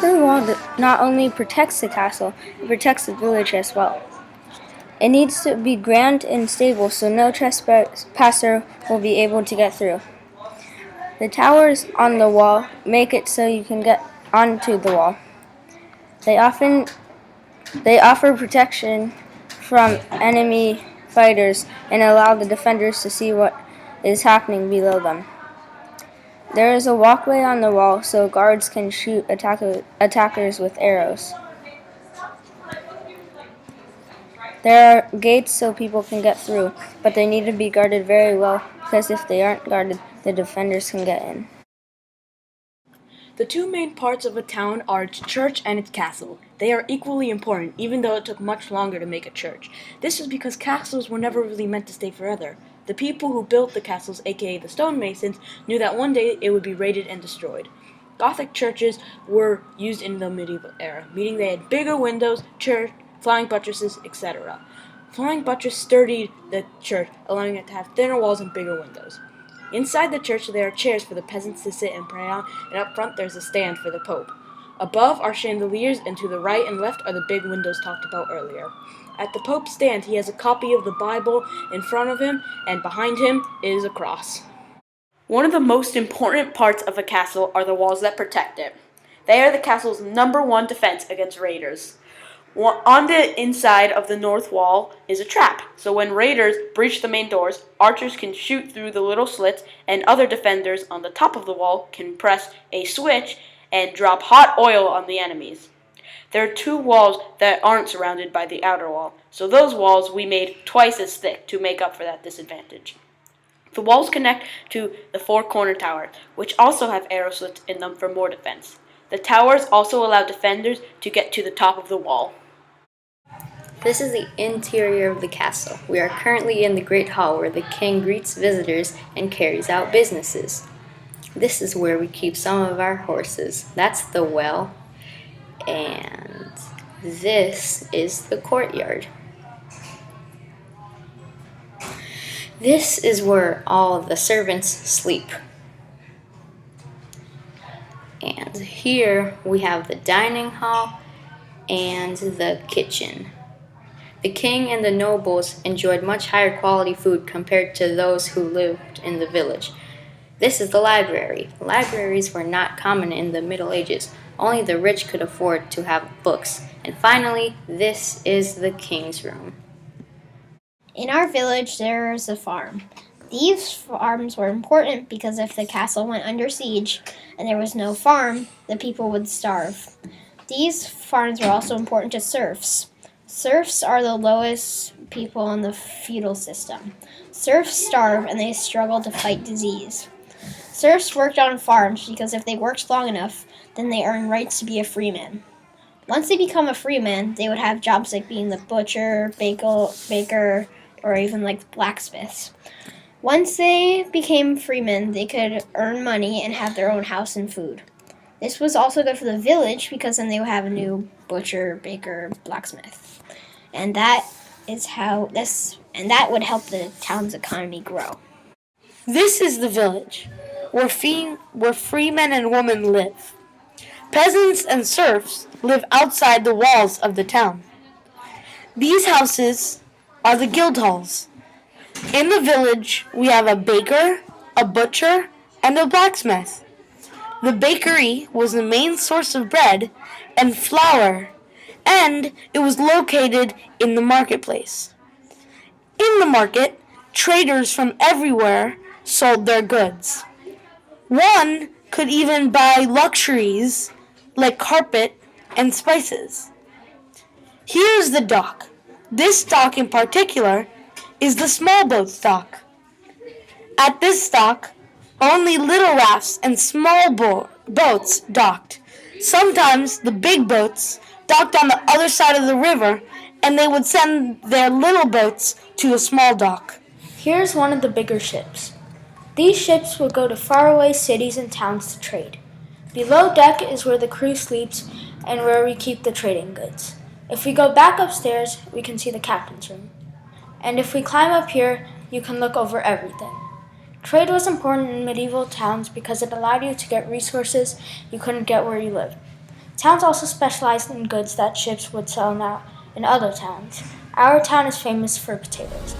outer wall not only protects the castle, it protects the village as well. It needs to be grand and stable so no trespasser will be able to get through. The towers on the wall make it so you can get onto the wall. They offer protection from enemy fighters and allow the defenders to see what is happening below them. There is a walkway on the wall so guards can shoot attackers with arrows. There are gates so people can get through, but they need to be guarded very well because if they aren't guarded, the defenders can get in. The two main parts of a town are its church and its castle. They are equally important, even though it took much longer to make a church. This is because castles were never really meant to stay forever. The people who built the castles, aka the Stonemasons, knew that one day it would be raided and destroyed. Gothic churches were used in the medieval era, meaning they had bigger windows, flying buttresses, etc. Flying buttresses sturdied the church, allowing it to have thinner walls and bigger windows. Inside the church there are chairs for the peasants to sit and pray on, and up front there's a stand for the Pope. Above are chandeliers, and to the right and left are the big windows talked about earlier. At the Pope's stand he has a copy of the Bible in front of him, and behind him is a cross. One of the most important parts of a castle are the walls that protect it. They are the castle's #1 defense against raiders. On the inside of the north wall is a trap, so when raiders breach the main doors, archers can shoot through the little slits, and other defenders on the top of the wall can press a switch and drop hot oil on the enemies. There are 2 walls that aren't surrounded by the outer wall, so those walls we made twice as thick to make up for that disadvantage. The walls connect to the 4 corner towers, which also have arrow slits in them for more defense. The towers also allow defenders to get to the top of the wall. This is the interior of the castle. We are currently in the Great Hall where the king greets visitors and carries out businesses. This is where we keep some of our horses. That's the well. And this is the courtyard. This is where all the servants sleep. And here we have the dining hall and the kitchen. The king and the nobles enjoyed much higher quality food compared to those who lived in the village. This is the library. Libraries were not common in the Middle Ages. Only the rich could afford to have books. And finally, this is the king's room. In our village, there is a farm. These farms were important because if the castle went under siege and there was no farm, the people would starve. These farms were also important to serfs. Serfs are the lowest people in the feudal system. Serfs starve and they struggle to fight disease. Serfs worked on farms because if they worked long enough, then they earned rights to be a freeman. Once they become a freeman, they would have jobs like being the butcher, baker, or even like blacksmiths. Once they became freemen, they could earn money and have their own house and food. This was also good for the village because then they would have a new butcher, baker, blacksmith. And that would help the town's economy grow. This is the village, where free men and women live. Peasants and serfs live outside the walls of the town. These houses are the guild halls. In the village, we have a baker, a butcher, and a blacksmith. The bakery was the main source of bread and flour, and it was located in the marketplace. In the market, traders from everywhere sold their goods. One could even buy luxuries like carpet and spices. Here's the dock. This dock in particular is the small boat dock. At this dock, only little rafts and small boats docked. Sometimes the big boats docked on the other side of the river, and they would send their little boats to a small dock. Here's one of the bigger ships. These ships will go to faraway cities and towns to trade. Below deck is where the crew sleeps and where we keep the trading goods. If we go back upstairs, we can see the captain's room. And if we climb up here, you can look over everything. Trade was important in medieval towns because it allowed you to get resources you couldn't get where you lived. Towns also specialized in goods that ships would sell now in other towns. Our town is famous for potatoes.